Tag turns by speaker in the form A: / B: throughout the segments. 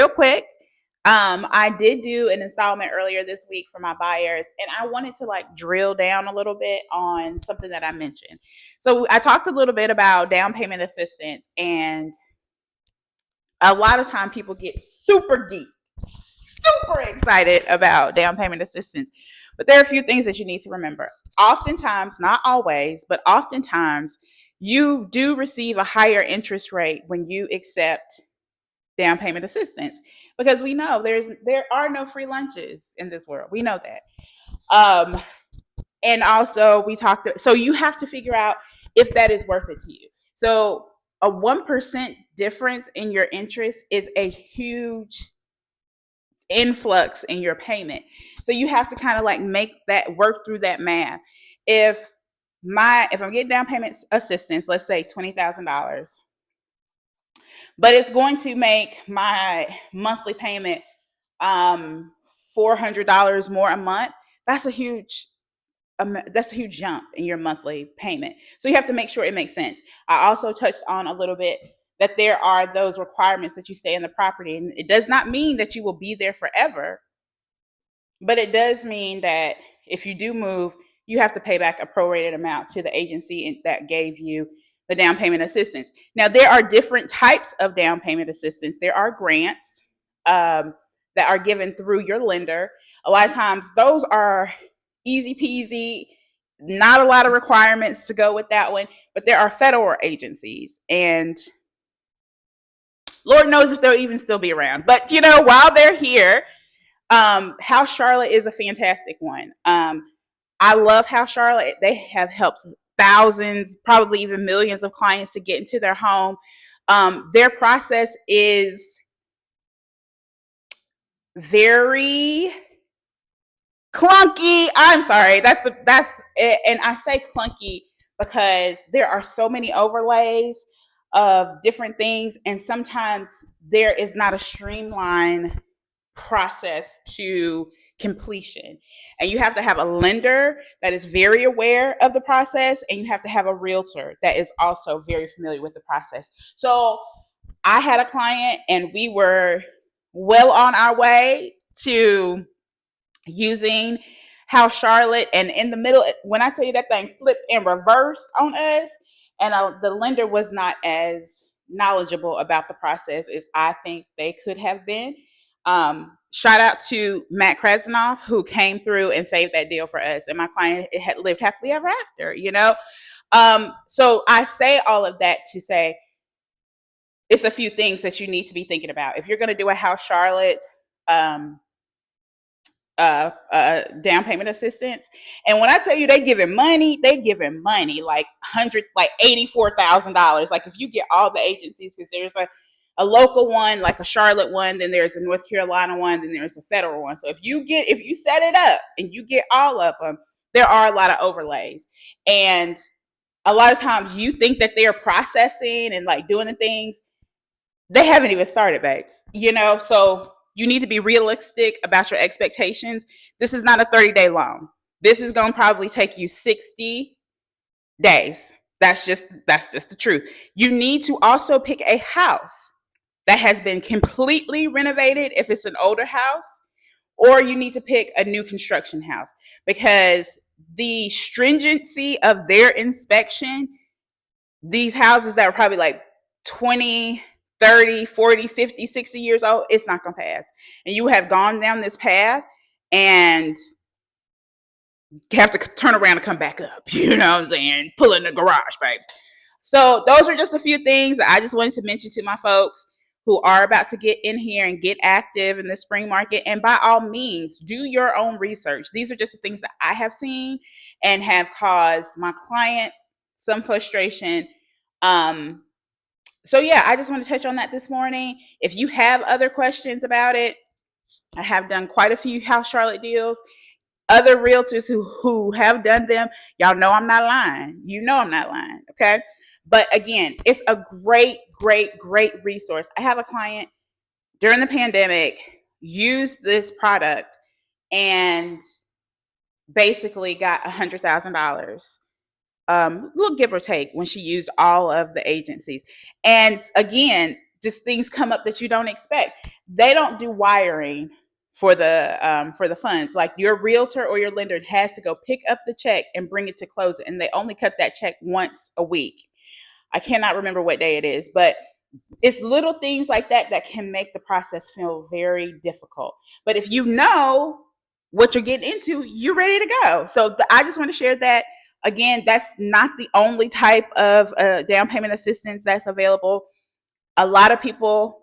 A: real quick, I did do an installment earlier this week for my buyers, and I wanted to like drill down a little bit on something that I mentioned. So I talked a little bit about down payment assistance, and a lot of time people get super geek, super excited about down payment assistance. But there are a few things that you need to remember. Oftentimes, not always, but oftentimes, you do receive a higher interest rate when you accept down payment assistance, because we know there are no free lunches in this world. We know that. And also we talked, so you have to figure out if that is worth it to you. So a 1% difference in your interest is a huge influx in your payment. So you have to kind of like make that work through that math. If I'm getting down payment assistance, let's say $20,000, but it's going to make my monthly payment $400 more a month. That's a huge jump in your monthly payment. So you have to make sure it makes sense. I also touched on a little bit that there are those requirements that you stay in the property, and it does not mean that you will be there forever, but it does mean that if you do move, you have to pay back a prorated amount to the agency that gave you the down payment assistance. Now, there are different types of down payment assistance. There are grants that are given through your lender. A lot of times those are easy peasy, not a lot of requirements to go with that one, but there are federal agencies, and Lord knows if they'll even still be around. But while they're here, House Charlotte is a fantastic one. I love House Charlotte. They have helped thousands, probably even millions of clients to get into their home. Their process is very clunky. I'm sorry. That's it. And I say clunky because there are so many overlays of different things, and sometimes there is not a streamlined process to completion. And you have to have a lender that is very aware of the process, and you have to have a realtor that is also very familiar with the process. So I had a client, and we were well on our way to using House Charlotte, and in the middle, when I tell you that thing flipped and reversed on us, and the lender was not as knowledgeable about the process as I think they could have been. Shout out to Matt Krasnoff, who came through and saved that deal for us, and my client had lived happily ever after. So I say all of that to say it's a few things that you need to be thinking about if you're going to do a House Charlotte down payment assistance. And when I tell you they giving money like $84,000. Like if you get all the agencies, because there's a local one, like a Charlotte one, then there's a North Carolina one, then there's a federal one. So if you set it up and you get all of them, there are a lot of overlays. And a lot of times you think that they're processing and like doing the things. They haven't even started, babes. So you need to be realistic about your expectations. This is not a 30-day loan. This is going to probably take you 60 days. That's just the truth. You need to also pick a house that has been completely renovated if it's an older house, or you need to pick a new construction house, because the stringency of their inspection, these houses that are probably like 20, 30, 40, 50, 60 years old, it's not going to pass. And you have gone down this path and have to turn around and come back up, you know what I'm saying? Pull in the garage, babes. So those are just a few things that I just wanted to mention to my folks who are about to get in here and get active in the spring market. And by all means, do your own research. These are just the things that I have seen and have caused my client some frustration. So yeah, I just want to touch on that this morning. If you have other questions about it, I have done quite a few House Charlotte deals. Other realtors who have done them, y'all know I'm not lying. You know I'm not lying, okay? But again, it's a great, great, great resource. I have a client during the pandemic used this product and basically got $100,000. Little give or take when she used all of the agencies. And again, just things come up that you don't expect. They don't do wiring for the funds. Like your realtor or your lender has to go pick up the check and bring it to close it, and they only cut that check once a week. I cannot remember what day it is, but it's little things like that that can make the process feel very difficult. But if you know what you're getting into, you're ready to go. So I just want to share that. Again, that's not the only type of down payment assistance that's available. A lot of people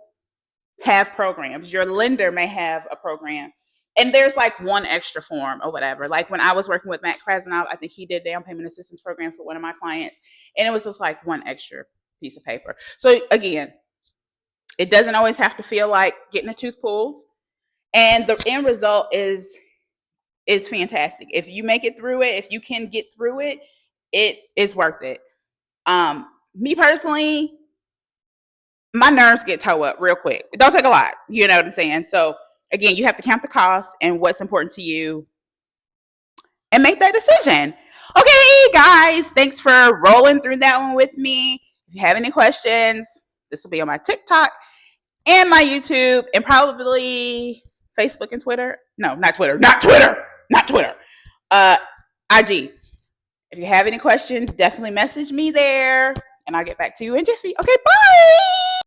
A: have programs. Your lender may have a program. And there's like one extra form or whatever. Like when I was working with Matt Krasnow, I think he did down payment assistance program for one of my clients. And it was just like one extra piece of paper. So again, it doesn't always have to feel like getting a tooth pulled. And the end result is fantastic. If you make it through it, if you can get through it, it is worth it. Me personally, my nerves get toe up real quick. It don't take a lot. You know what I'm saying? So again, you have to count the cost and what's important to you and make that decision. Okay, guys, thanks for rolling through that one with me. If you have any questions, this will be on my TikTok and my YouTube and probably Facebook and Twitter. No, not Twitter. IG. If you have any questions, definitely message me there and I'll get back to you in jiffy. Okay, bye.